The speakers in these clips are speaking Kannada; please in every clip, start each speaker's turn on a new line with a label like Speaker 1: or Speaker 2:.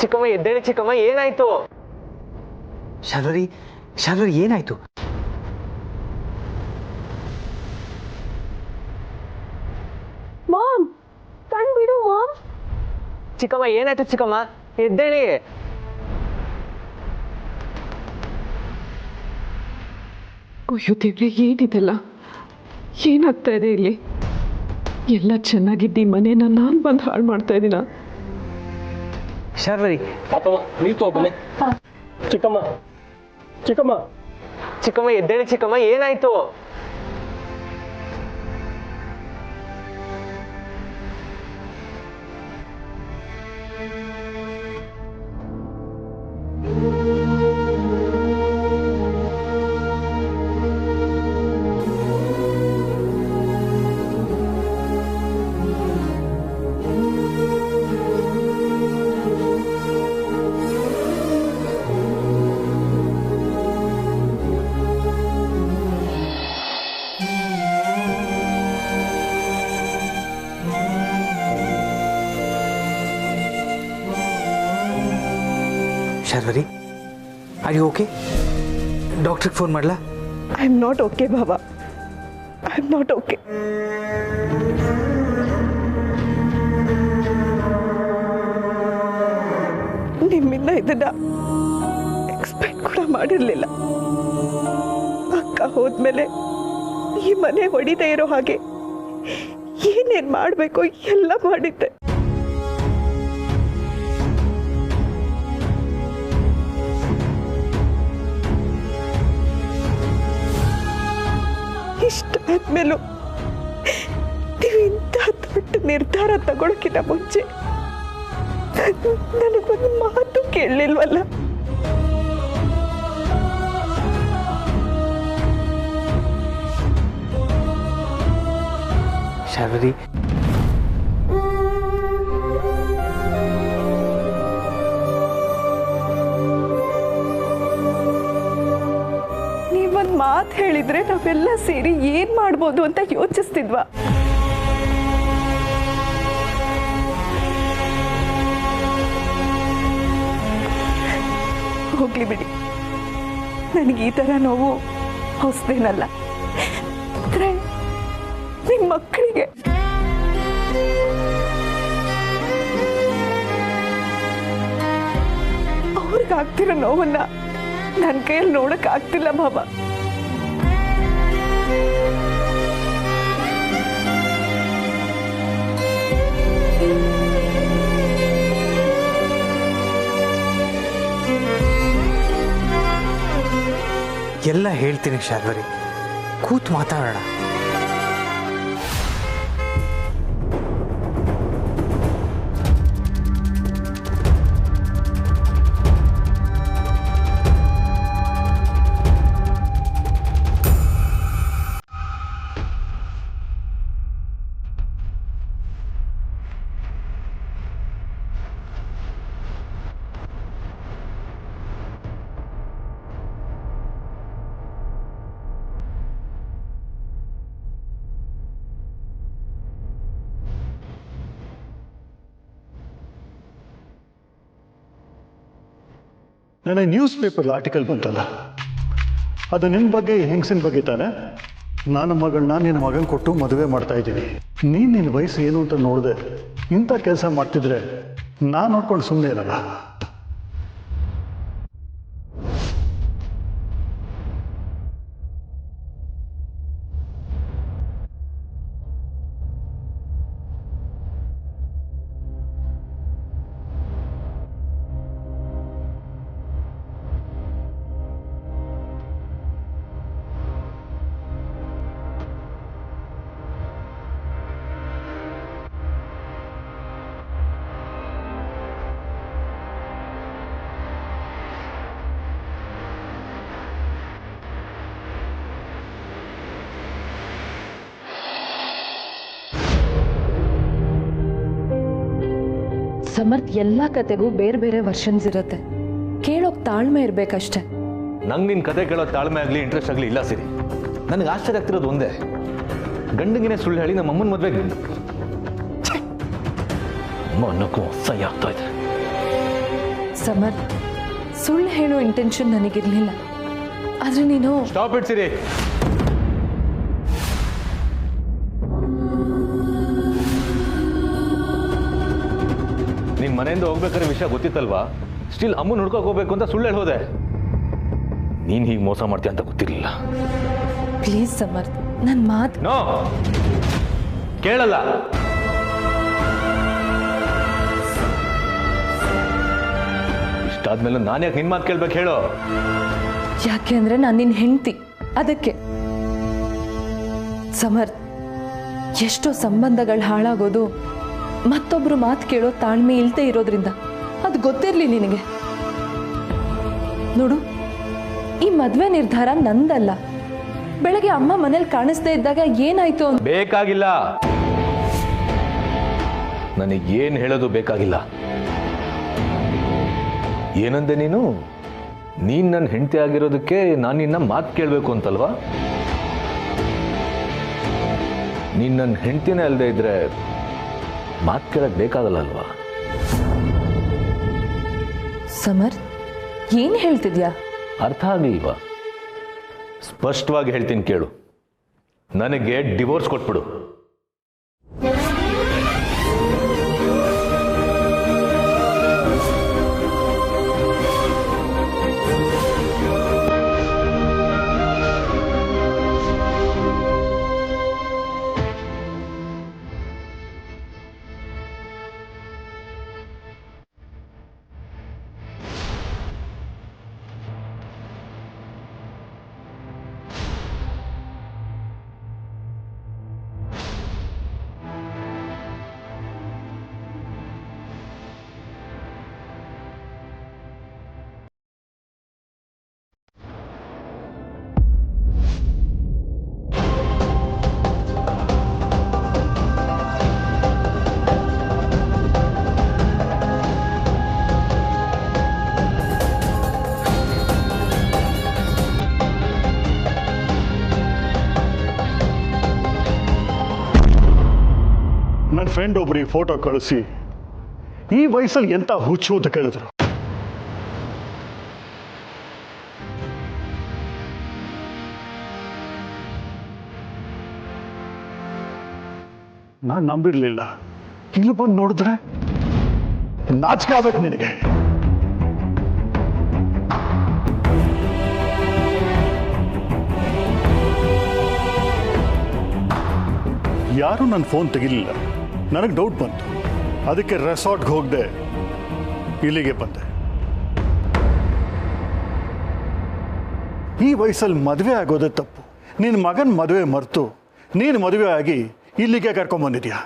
Speaker 1: ಚಿಕ್ಕಮ್ಮ ಎದ್ದೇಳಿ ಚಿಕ್ಕಮ್ಮ, ಏನಾಯ್ತು?
Speaker 2: ಶಾರ್ವರಿ, ಶಾರ್ವರಿ ಏನಾಯ್ತು?
Speaker 3: ಮಾಮ್, ಕಣ್ ಬಿಡು ಮಾಮ್.
Speaker 1: ಚಿಕ್ಕಮ್ಮ ಏನಾಯ್ತು ಚಿಕ್ಕಮ್ಮ, ಎದ್ದೇಳಿ.
Speaker 3: ಅಯ್ಯೋ ದೇವ್ರೆ, ಏನಿದೆಲ್ಲ? ಏನಾಗ್ತಾ ಇದೆ ಇಲ್ಲಿ? ಎಲ್ಲ ಚೆನ್ನಾಗಿದ್ದಿ ಮನೇನ ನಾನು ಬಂದು ಹಾಳು ಮಾಡ್ತಾ ಇದ್ದೀನ?
Speaker 2: ಶಾರ್ವರಿ,
Speaker 4: ನೀರು ತಗೋಬನ್ನಿ. ಚಿಕ್ಕಮ್ಮ ಚಿಕ್ಕಮ್ಮ
Speaker 1: ಚಿಕ್ಕಮ್ಮ ಎದ್ದೇಳಿ ಚಿಕ್ಕಮ್ಮ, ಏನಾಯ್ತು?
Speaker 2: Sharvari, are you okay? ಡಾಕ್ಟ್ರಿಗೆ ಫೋನ್ ಮಾಡಲಾ?
Speaker 3: ಐ ಆಮ್ ನಾಟ್ ಓಕೆ ಬಾಬಾ, ಐ ಆಮ್ ನಾಟ್ ಓಕೆ. ನಿಮ್ಮಿಂದ ಇದನ್ನ ಎಕ್ಸ್ಪೆಕ್ಟ್ ಕೂಡ ಮಾಡಿರಲಿಲ್ಲ. ಅಕ್ಕ ಹೋದ್ಮೇಲೆ ಈ ಮನೆ ಹೊಡಿದೇ ಇರೋ ಹಾಗೆ ಏನೇನು ಮಾಡಬೇಕು ಎಲ್ಲ ಮಾಡಿದ್ದೆ. ಇಷ್ಟಾದ್ಮೇಲೂ ನೀವು ಇಂಥ ದೊಡ್ಡ ನಿರ್ಧಾರ ತಗೊಳಕ್ಕಿಂತ ಮುಂಚೆ ನನಗೊಂದು ಮಾತು ಕೇಳಲಿಲ್ವಲ್ಲ?
Speaker 2: ಶಾರ್ವರಿ,
Speaker 3: ನೀವೊಂದು ಮಾತು ಹೇಳಿದ್ರೆ ನಾವೆಲ್ಲ ಸೇರಿ ಏನ್ ಮಾಡ್ಬೋದು ಅಂತ ಯೋಚಿಸ್ತಿದ್ವಾ? ಹೋಗ್ಲಿ ಬಿಡಿ, ನನಗೆ ಈ ಥರ ನೋವು ಹೊಸದೇನಲ್ಲ. ಆದರೆ ನಿಮ್ಮ ಮಕ್ಕಳಿಗೆ ಅವ್ರಿಗಾಗ್ತಿರೋ ನೋವನ್ನ ನನ್ನ ಕೈಯಲ್ಲಿ ನೋಡಕ್ ಆಗ್ತಿಲ್ಲ ಬಾಬಾ.
Speaker 2: ಎಲ್ಲ ಹೇಳ್ತೀನಿ ಶಾರ್ವರಿ, ಕೂತ್ ಮಾತಾಡೋಣ.
Speaker 5: ನನಗೆ ನ್ಯೂಸ್ ಪೇಪರ್ ಆರ್ಟಿಕಲ್ ಬಂತಲ್ಲ, ಅದು ನಿನ್ನ ಬಗ್ಗೆ, ಹೆಂಗಸಿನ ಬಗ್ಗೆ ತಾನೆ? ನಾನು ಮಗಳನ್ನ ನಿನ್ನ ಮಗನ ಕೊಟ್ಟು ಮದುವೆ ಮಾಡ್ತಾ ಇದ್ದೀನಿ. ನೀನು ನಿನ್ನ ವಯಸ್ಸು ಏನು ಅಂತ ನೋಡಿದೆ ಇಂಥ ಕೆಲಸ ಮಾಡ್ತಿದ್ರೆ ನಾನು ನೋಡ್ಕೊಂಡು ಸುಮ್ಮನೆ ಇರಲ್ಲ.
Speaker 6: ಸಮರ್ಥ್ ಎಲ್ಲ ಕತೆಗೂ ಬೇರೆ ಬೇರೆ ವರ್ಷನ್ಸ್ ಇರುತ್ತೆ, ಕೇಳೋಕ್ ತಾಳ್ಮೆ ಇರ್ಬೇಕಷ್ಟೆ.
Speaker 7: ನಂಗೆ ನಿನ್ನ ಕತೆ ಕೇಳೋ ತಾಳ್ಮೆ ಆಗಲಿ ಇಂಟ್ರೆಸ್ಟ್ ಆಗಲಿ ಇಲ್ಲ ಸಿರಿ. ನನಗೆ ಆಶ್ಚರ್ಯ ಆಗ್ತಿರೋದು ಒಂದೇ, ಗಂಡಂಗಿನೇ ಸುಳ್ಳು ಹೇಳಿ ನಮ್ಮ ಅಮ್ಮನ ಮದುವೆಗೆ ಅಮ್ಮ ಅನ್ನೋಕ್ಕೂ ಅಸಹ್ಯ ಆಗ್ತಾ ಇದೆ.
Speaker 6: ಸಮರ್, ಸುಳ್ಳು ಹೇಳೋ ಇಂಟೆನ್ಷನ್ ನನಗಿರಲಿಲ್ಲ. ಆದರೆ ನೀನು
Speaker 7: ಸ್ಟಾಪ್ ಇಟ್ ಸಿರಿ. ನಿನ್ ಮನೆಯಿಂದ ಹೋಗ್ಬೇಕಾದ್ರೆ ವಿಷಯ ಗೊತ್ತಿತ್ತಲ್ವಾ? ಸ್ಟಿಲ್ ಅಮ್ಮನ ಹುಡ್ಕೋಕ್ ಹೋಗ್ಬೇಕು ಅಂತ ಸುಳ್ಳು ಹೋದೆ. ನೀನ್ ಹೀಗೆ ಮೋಸ ಮಾಡ್ತೀಯ ಅಂತ ಗೊತ್ತಿರಲಿಲ್ಲ.
Speaker 6: ಪ್ಲೀಸ್ ಸಮರ್, ನನ್ನ ಮಾತು
Speaker 7: ನೋ, ಕೇಳಲ್ಲ. ಇಷ್ಟಾದ್ಮೇಲೆ ನಾನು ಯಾಕೆ ನಿನ್ ಮಾತು ಕೇಳ್ಬೇಕು ಹೇಳೋ?
Speaker 6: ಯಾಕೆ ಅಂದರೆ ನಾನು ನಿನ್ನ ಹೆಂಡತಿ, ಅದಕ್ಕೆ. ಸಮರ್, ಎಷ್ಟೋ ಸಂಬಂಧಗಳು ಹಾಳಾಗೋದು ಮತ್ತೊಬ್ರು ಮಾತು ಕೇಳೋ ತಾಳ್ಮೆ ಇಲ್ದೇ ಇರೋದ್ರಿಂದ. ಅದು ಗೊತ್ತಿರಲಿ ನಿನಗೆ. ನೋಡು, ಈ ಮದುವೆ ನಿರ್ಧಾರ ನಂದಲ್ಲ. ಬೆಳಗ್ಗೆ ಅಮ್ಮ ಮನೇಲಿ ಕಾಣಿಸ್ತಾ ಇದ್ದಾಗ ಏನಾಯ್ತು ಅಂತ
Speaker 7: ಬೇಕಾಗಿಲ್ಲ. ನನಗೇನು ಹೇಳೋದು ಬೇಕಾಗಿಲ್ಲ. ಏನಂದೆ ನೀನು? ನೀನ್ ನನ್ನ ಹೆಂಡತಿ ಆಗಿರೋದಕ್ಕೆ ನಾನು ನಿನ್ನ ಮಾತು ಕೇಳಬೇಕು ಅಂತಲ್ವಾ? ನೀನ್ ನನ್ನ ಹೆಂಡತಿನೇ ಅಲ್ಲದೆ ಇದ್ರೆ ಮಾತು ಕೇಳಕ್ ಬೇಕಾಗಲ್ಲ ಅಲ್ವಾ?
Speaker 6: ಸಮರ್, ಏನ್ ಹೇಳ್ತಿದ್ಯಾ?
Speaker 7: ಅರ್ಥ ಆಗಲಿಲ್ವಾ? ಸ್ಪಷ್ಟವಾಗಿ ಹೇಳ್ತೀನಿ ಕೇಳು. ನನಗೆ ಡಿವೋರ್ಸ್ ಕೊಟ್ಬಿಡು.
Speaker 5: ನನ್ನ ಫ್ರೆಂಡ್ ಒಬ್ರಿಗೆ ಫೋಟೋ ಕಳಿಸಿ ಈ ವಯಸ್ಸಲ್ಲಿ ಎಂತ ಹುಚ್ಚು ಅಂತ ಕೇಳಿದ್ರು. ನಾನು ನಂಬಿರ್ಲಿಲ್ಲ. ಇಲ್ಲಿ ಬಂದು ನೋಡಿದ್ರೆ ನಾಚಿಕೆ ಆಗ್ಬೇಕು ನಿನಗೆ. ಯಾರೂ ನನ್ನ ಫೋನ್ ತೆಗಿಲಿಲ್ಲ. ನನಗೆ ಡೌಟ್ ಬಂತು. ಅದಕ್ಕೆ ರೆಸಾರ್ಟ್ಗೆ ಹೋಗದೆ ಇಲ್ಲಿಗೆ ಬಂದೆ. ಈ ವಯಸ್ಸಲ್ಲಿ ಮದುವೆ ಆಗೋದೇ ತಪ್ಪು. ನಿನ್ನ ಮಗನ ಮದುವೆ ಮರೆತು ನೀನು ಮದುವೆ ಆಗಿ ಇಲ್ಲಿಗೆ ಕರ್ಕೊಂಡ್ಬಂದಿದ್ಯಾ?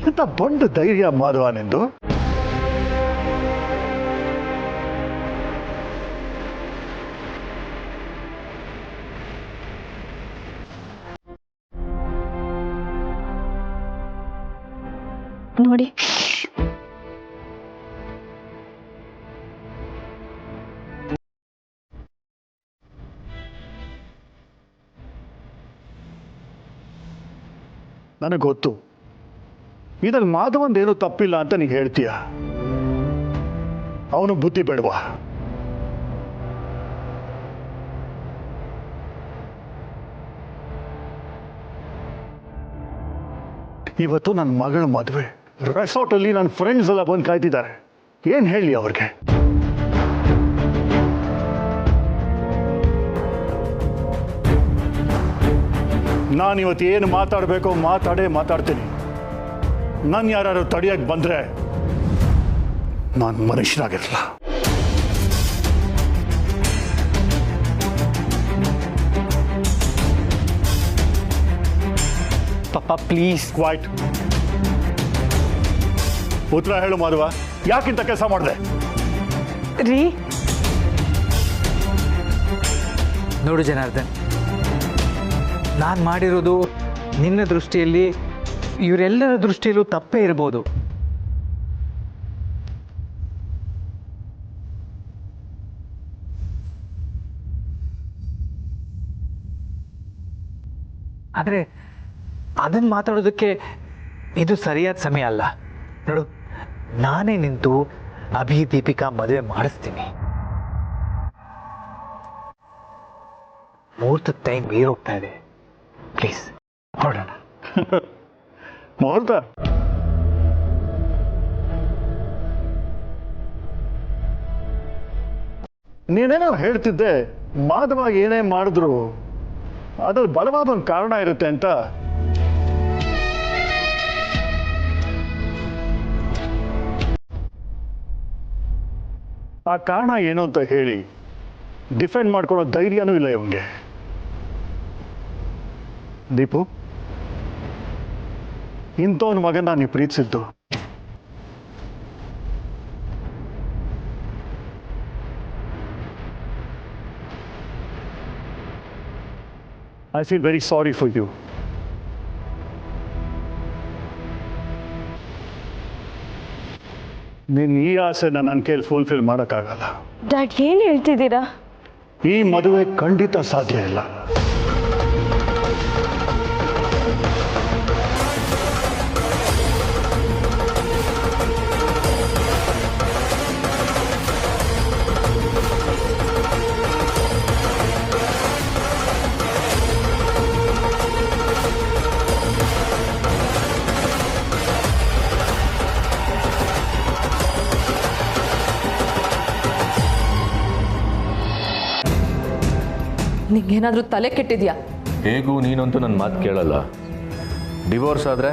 Speaker 5: ಎಂತ ಬಂಡ ಧೈರ್ಯ ಮಾಧವ ನಿಂದು.
Speaker 6: ನೋಡಿ,
Speaker 5: ನನಗೆ ಗೊತ್ತು ಇದ್ರಲ್ಲಿ ಮಾಧವಂದೇನು ತಪ್ಪಿಲ್ಲ ಅಂತ ನೀನು ಹೇಳ್ತೀಯ. ಅವನು ಬುದ್ಧಿ ಬೇಡವಾ? ಇವತ್ತು ನನ್ನ ಮಗಳ ಮದುವೆ ರೆಸಾರ್ಟಲ್ಲಿ ನನ್ನ ಫ್ರೆಂಡ್ಸ್ ಎಲ್ಲ ಬಂದು ಕಾಯ್ತಿದ್ದಾರೆ. ಏನು ಹೇಳಿ ಅವ್ರಿಗೆ? ನಾನಿವತ್ತು ಏನು ಮಾತಾಡಬೇಕೋ ಮಾತಾಡ್ತೀನಿ. ನಾನು ಯಾರು ತಡಿಯಕ್ಕೆ ಬಂದರೆ ನಾನು ಮನುಷ್ಯನಾಗಿರಲ್ಲ.
Speaker 2: ಪಪ್ಪ ಪ್ಲೀಸ್.
Speaker 5: ಕ್ವೈಟ್. ಉತ್ತರ ಹೇಳು ಮಾಧವ, ಯಾಕಿಂತ ಕೆಲಸ ಮಾಡಿದೆ?
Speaker 1: ರೀ,
Speaker 2: ನೋಡು ಜನಾರ್ದನ್, ನಾನು ಮಾಡಿರೋದು ನಿನ್ನ ದೃಷ್ಟಿಯಲ್ಲಿ ಇವರೆಲ್ಲರ ದೃಷ್ಟಿಯಲ್ಲೂ ತಪ್ಪೇ ಇರ್ಬೋದು. ಆದರೆ ಅದನ್ನು ಮಾತಾಡೋದಕ್ಕೆ ಇದು ಸರಿಯಾದ ಸಮಯ ಅಲ್ಲ. ನೋಡು, ನಾನೇ ನಿಂತು ಅಭಿ ದೀಪಿಕಾ ಮದುವೆ ಮಾಡಿಸ್ತೀನಿ. ಮುಹೂರ್ತದ ಟೈಮ್ ಹೋಗ್ತಾ ಇದೆ. ಪ್ಲೀಸ್ ಹೊರಡೋಣ.
Speaker 5: ಮುಹೂರ್ತ ನೀನೇನೋ ಹೇಳ್ತಿದ್ದೆ, ಮಾಧವ ಏನೇ ಮಾಡಿದ್ರು ಅದ್ರಲ್ಲಿ ಬಲವಾದ ಒಂದು ಕಾರಣ ಇರುತ್ತೆ ಅಂತ. ಆ ಕಾರಣ ಏನು ಅಂತ ಹೇಳಿ ಡಿಫೆಂಡ್ ಮಾಡ್ಕೊಳ್ಳೋ ಧೈರ್ಯನೂ ಇಲ್ಲ ಇವನಿಗೆ. ದೀಪು, ಇಂಥವನ ಮಗನ ನೀವು ಪ್ರೀತಿಸಿದ್ದು I feel very sorry for you. ನೀನು ಈ ಆಸೆನ ನನ್ನ ಕೈಲಿ ಫುಲ್ಫಿಲ್ ಮಾಡೋಕ್ಕಾಗಲ್ಲ.
Speaker 1: ಡ್ಯಾಡ್ ಏನು ಹೇಳ್ತಿದ್ದೀರಾ?
Speaker 5: ಈ ಮದುವೆ ಖಂಡಿತ ಸಾಧ್ಯ ಇಲ್ಲ.
Speaker 6: ನಿಂಗೇನಾದರೂ ತಲೆ ಕೆಟ್ಟಿದ್ಯಾ?
Speaker 7: ಹೇಗೂ ನೀನಂತೂ ನನ್ನ ಮಾತು ಕೇಳಲ್ಲ. ಡಿವೋರ್ಸ್ ಆದರೆ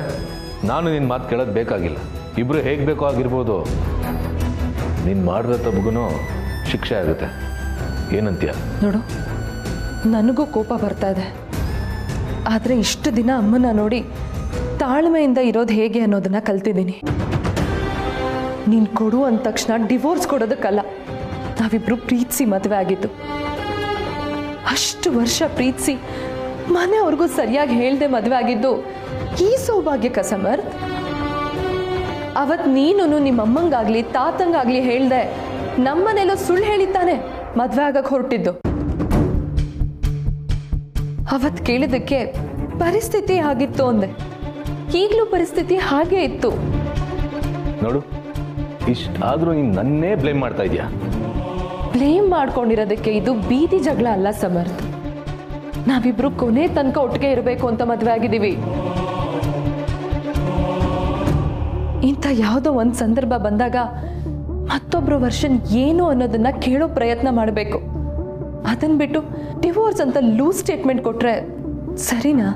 Speaker 7: ನಾನು ನಿನ್ನ ಮಾತು ಕೇಳೋದು ಬೇಕಾಗಿಲ್ಲ. ಇಬ್ಬರು ಹೇಗೆ ಬೇಕೋ ಆಗಿರ್ಬೋದು. ನೀನು ಮಾಡಿದ ತಪ್ಪಗೂ ಶಿಕ್ಷೆ ಆಗುತ್ತೆ. ಏನಂತೀಯ?
Speaker 6: ನೋಡು, ನನಗೂ ಕೋಪ ಬರ್ತಾ ಇದೆ. ಆದರೆ ಇಷ್ಟು ದಿನ ಅಮ್ಮನ ನೋಡಿ ತಾಳ್ಮೆಯಿಂದ ಇರೋದು ಹೇಗೆ ಅನ್ನೋದನ್ನ ಕಲ್ತಿದ್ದೀನಿ. ನೀನು ಕೊಡು ಅಂದ ತಕ್ಷಣ ಡಿವೋರ್ಸ್ ಕೊಡೋದಕ್ಕಲ್ಲ, ನಾವಿಬ್ರು ಪ್ರೀತಿಸಿ ಮದುವೆ ಆಗಿದ್ದು. ಅಷ್ಟು ವರ್ಷ ಪ್ರೀತಿಸಿ ಮನೆಯವ್ರಿಗೂ ಸರಿಯಾಗಿ ಹೇಳ್ದೆ ಮದುವೆ ಆಗಿದ್ದು ಈ ಸೌಭಾಗ್ಯಕ ಸಮರ್ಥ್. ಅವತ್ತು ನೀನು ನಿಮ್ಮಮ್ಮಂಗಾಗ್ಲಿ ತಾತಂಗಾಗ್ಲಿ ಹೇಳ್ದೆ ನಮ್ಮನೆಲ್ಲೋ ಸುಳ್ಳು ಹೇಳಿದ್ದಾನೆ ಮದುವೆ ಆಗಕ್ಕೆ ಹೊರಟಿದ್ದು. ಅವತ್ತು ಕೇಳಿದಕ್ಕೆ ಪರಿಸ್ಥಿತಿ ಆಗಿತ್ತು ಅಂದೆ. ಈಗಲೂ ಪರಿಸ್ಥಿತಿ ಹಾಗೇ ಇತ್ತು.
Speaker 7: ನೋಡು, ಇಷ್ಟಾದರೂ ನೀನು ನನ್ನೇ ಬ್ಲೇಮ್ ಮಾಡ್ತಾ ಇದೀಯಾ.
Speaker 6: ಬ್ಲೇಮ್ ಮಾಡ್ಕೊಂಡಿರೋದಕ್ಕೆ ಇದು ಬೀದಿ ಜಗಳ ಅಲ್ಲ ಸಮರ್ಥ್. ನಾವಿಬ್ರು ಕೊನೆ ತನಕ ಒಟ್ಟಿಗೆ ಇರಬೇಕು ಅಂತ ಮದುವೆ ಆಗಿದ್ದೀವಿ. ಇಂಥ ಯಾವುದೋ ಒಂದು ಸಂದರ್ಭ ಬಂದಾಗ ಮತ್ತೊಬ್ಬರ ವರ್ಷನ್ ಏನು ಅನ್ನೋದನ್ನ ಕೇಳೋ ಪ್ರಯತ್ನ ಮಾಡಬೇಕು. ಅದನ್ನ ಬಿಟ್ಟು ಡಿವೋರ್ಸ್ ಅಂತ ಲೂಸ್ ಸ್ಟೇಟ್ಮೆಂಟ್ ಕೊಟ್ರೆ ಸರಿನಾ?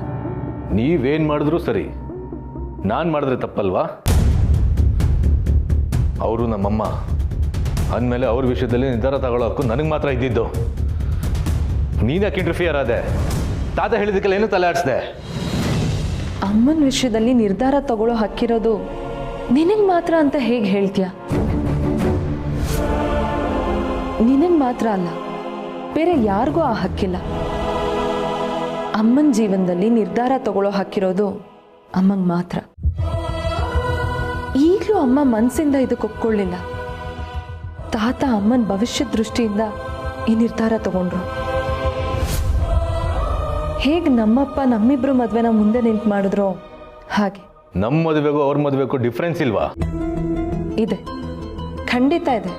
Speaker 7: ನೀವೇನು ಮಾಡಿದ್ರೂ ಸರಿ, ನಾನು ಮಾಡಿದ್ರೆ ತಪ್ಪಲ್ವಾ? ಅವರು ನಮ್ಮಮ್ಮ ಅಂದಮೇಲೆ ಅವ್ರ ವಿಷಯದಲ್ಲಿ ನಿರ್ಧಾರ ತಗೊಳ್ಳೋ ಹಕ್ಕು ನನಗೆ ಮಾತ್ರ ಇದ್ದಿದ್ದು. ನೀನ್ಯಾಕೆ ಇಂಟರ್ಫಿಯರ್ ಆದೆ? ತಾತ ಹೇಳಿದಕ್ಕೆಲ್ಲ ಏನು ತಲೆ ಆಡಿಸ್ದೆ?
Speaker 6: ಅಮ್ಮನ ವಿಷಯದಲ್ಲಿ ನಿರ್ಧಾರ ತಗೊಳ್ಳೋ ಹಕ್ಕಿರೋದು ನಿನಗೆ ಮಾತ್ರ ಅಂತ ಹೇಗೆ ಹೇಳ್ತೀಯ? ನಿನಗೆ ಮಾತ್ರ ಅಲ್ಲ, ಬೇರೆ ಯಾರಿಗೂ ಆ ಹಕ್ಕಿಲ್ಲ. ಅಮ್ಮನ ಜೀವನದಲ್ಲಿ ನಿರ್ಧಾರ ತಗೊಳ್ಳೋ ಹಕ್ಕಿರೋದು ಅಮ್ಮಂಗೆ ಮಾತ್ರ. ಈಗಲೂ ಅಮ್ಮ ಮನಸ್ಸಿಂದ ಇದಕ್ಕೆ ಒಪ್ಕೊಳ್ಳಿಲ್ಲ. ತಾತ ಅಮ್ಮನ ಭವಿಷ್ಯದ ದೃಷ್ಟಿಯಿಂದ ಈ ನಿರ್ಧಾರ ತಗೊಂಡ್ರು. ಹೇಗೆ ನಮ್ಮಪ್ಪ ನಮ್ಮಿಬ್ರು ಮದುವೆನ ಮುಂದೆ ನಿಂತು ಮಾಡಿದ್ರು ಹಾಗೆ
Speaker 7: ನಮ್ಮ ಮದುವೆಗೂ ಅವ್ರ ಮದುವೆಗೂ ಡಿಫ್ರೆನ್ಸ್ ಇಲ್ವಾ?
Speaker 6: ಇದೆ, ಖಂಡಿತ ಇದೆ.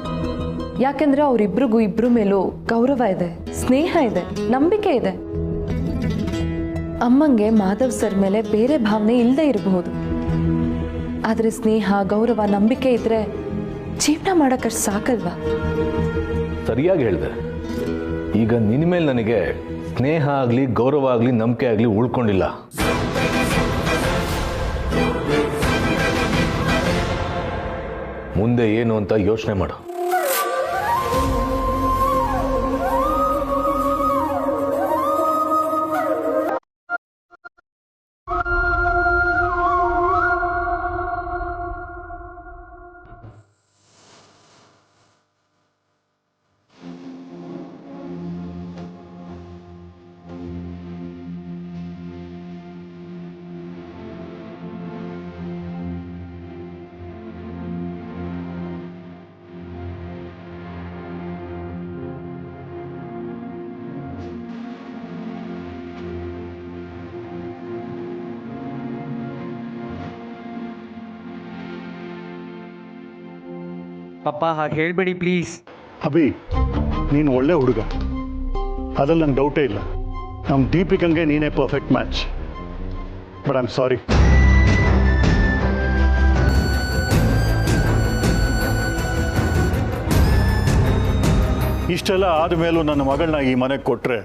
Speaker 6: ಯಾಕೆಂದ್ರೆ ಅವರಿಬ್ರಿಗೂ ಇಬ್ರು ಮೇಲೂ ಗೌರವ ಇದೆ, ಸ್ನೇಹ ಇದೆ, ನಂಬಿಕೆ ಇದೆ. ಅಮ್ಮಂಗೆ ಮಾಧವ್ ಸರ್ ಮೇಲೆ ಬೇರೆ ಭಾವನೆ ಇಲ್ಲದೆ ಇರಬಹುದು. ಆದರೆ ಸ್ನೇಹ, ಗೌರವ, ನಂಬಿಕೆ ಇದ್ರೆ ಜೀವನ ಮಾಡೋಕ್ಕಷ್ಟು ಸಾಕಲ್ವಾ?
Speaker 7: ಸರಿಯಾಗಿ ಹೇಳಿದೆ. ಈಗ ನಿನ್ನ ಮೇಲೆ ನನಗೆ ಸ್ನೇಹ ಆಗಲಿ, ಗೌರವ ಆಗಲಿ, ನಂಬಿಕೆ ಆಗಲಿ ಉಳ್ಕೊಂಡಿಲ್ಲ. ಮುಂದೆ ಏನು ಅಂತ ಯೋಚನೆ ಮಾಡು.
Speaker 2: ಪಪ್ಪ ಹಾಗೆ ಹೇಳಬೇಡಿ ಪ್ಲೀಸ್.
Speaker 5: ಅಭಿ, ನೀನು ಒಳ್ಳೆ ಹುಡುಗ, ಅದ್ರಲ್ಲಿ ನಂಗೆ ಡೌಟೇ ಇಲ್ಲ. ನಮ್ಮ ದೀಪಿಕಂಗೆ ನೀನೇ perfect match. But I am sorry. ಇಷ್ಟೆಲ್ಲ ಆದಮೇಲೂ ನನ್ನ ಮಗಳನ್ನ ಈ ಮನೆಗೆ ಕೊಟ್ಟರೆ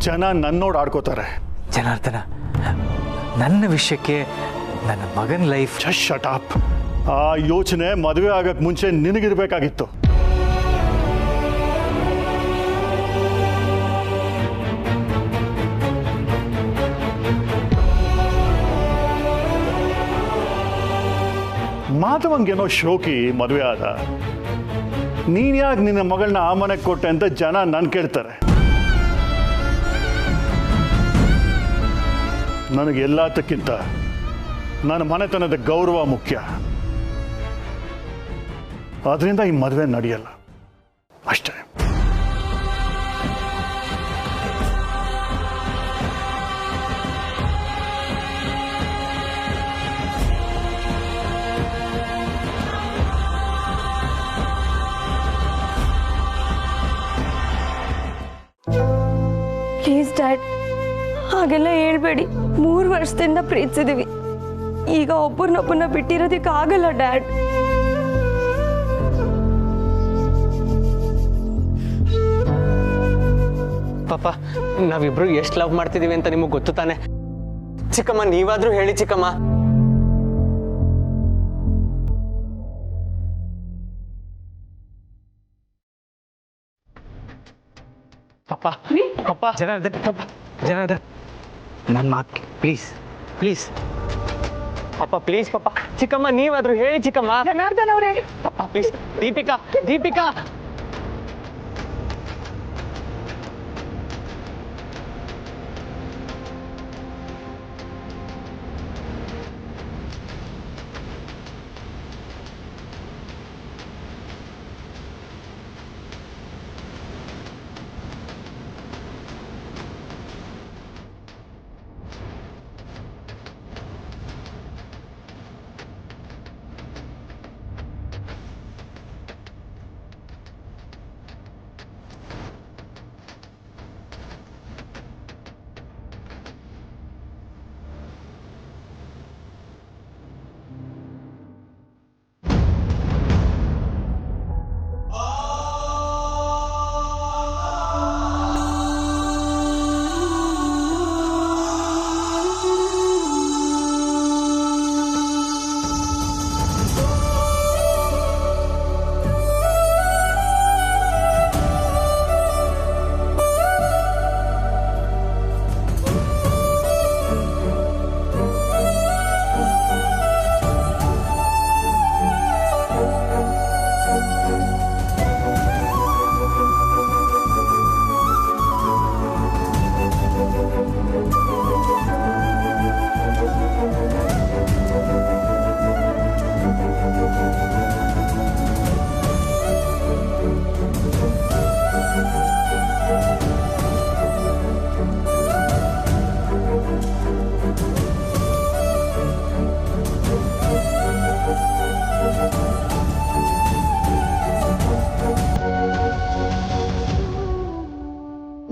Speaker 5: ಜನ ನನ್ನೋಡು ಆಡ್ಕೋತಾರೆ.
Speaker 2: ಜನಾರ್ದನ, ನನ್ನ ವಿಷಯಕ್ಕೆ ನನ್ನ ಮಗನ ಲೈಫ್.
Speaker 5: Just shut up. ಆ ಯೋಚನೆ ಮದುವೆ ಆಗಕ್ಕೆ ಮುಂಚೆ ನಿನಗಿರ್ಬೇಕಾಗಿತ್ತು. ಮಾಧವಂಗೇನೋ ಶೋಕಿ ಮದುವೆ ಆದ, ನೀನ್ ಯಾಕೆ ನಿನ್ನ ಮಗಳನ್ನ ಆ ಮನೆಗೆ ಕೊಟ್ಟೆ ಅಂತ ಜನ ನನ್ ಕೇಳ್ತಾರೆ. ನನಗೆ ಎಲ್ಲದಕ್ಕಿಂತ ನನ್ನ ಮನೆತನದ ಗೌರವ ಮುಖ್ಯ. ಆದ್ರಿಂದ ಈ ಮದುವೆ ನಡೆಯಲ್ಲ ಅಷ್ಟೇ.
Speaker 1: ಪ್ಲೀಸ್ ಡ್ಯಾಡ್, ಹಾಗೆಲ್ಲ ಹೇಳ್ಬೇಡಿ. 3 ವರ್ಷದಿಂದ ಪ್ರೀತಿಸಿದೀವಿ. ಈಗ ಒಬ್ಬರನ್ನೊಬ್ಬರನ್ನ ಬಿಟ್ಟಿರೋದಕ್ಕೆ ಆಗಲ್ಲ ಡ್ಯಾಡ್.
Speaker 8: ಪಾಪ, ನಾವಿಬ್ರು ಎಷ್ಟು ಲವ್ ಮಾಡ್ತಿದೀವಿ ಅಂತ ನಿಮಗೆ ಗೊತ್ತು ತಾನೆ? ಚಿಕ್ಕಮ್ಮ, ನೀವಾದ್ರೂ ಹೇಳಿ ಚಿಕ್ಕಮ್ಮ.
Speaker 2: ಪಪ್ಪ ಪಪ್ಪ, ಜನಾರ್ದನ್ ಪಪ್ಪ, ಜನಾರ್ದನ್ ನನ್ನ ಮಾತು ಪ್ಲೀಸ್ ಪ್ಲೀಸ್.
Speaker 8: ಪಾಪ ಪ್ಲೀಸ್ ಪಾಪ. ಚಿಕ್ಕಮ್ಮ, ನೀವಾದ್ರೂ ಹೇಳಿ ಚಿಕ್ಕಮ್ಮ.
Speaker 3: ಜನಾರ್ದನ್ ಅವರೇ,
Speaker 8: ಪಾಪ ಪ್ಲೀಸ್. ದೀಪಿಕಾ, ದೀಪಿಕಾ.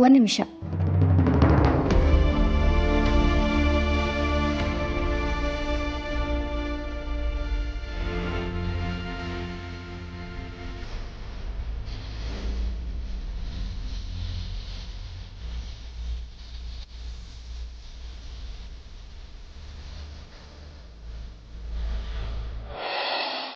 Speaker 9: ಒಂದು ನಿಮಿಷ.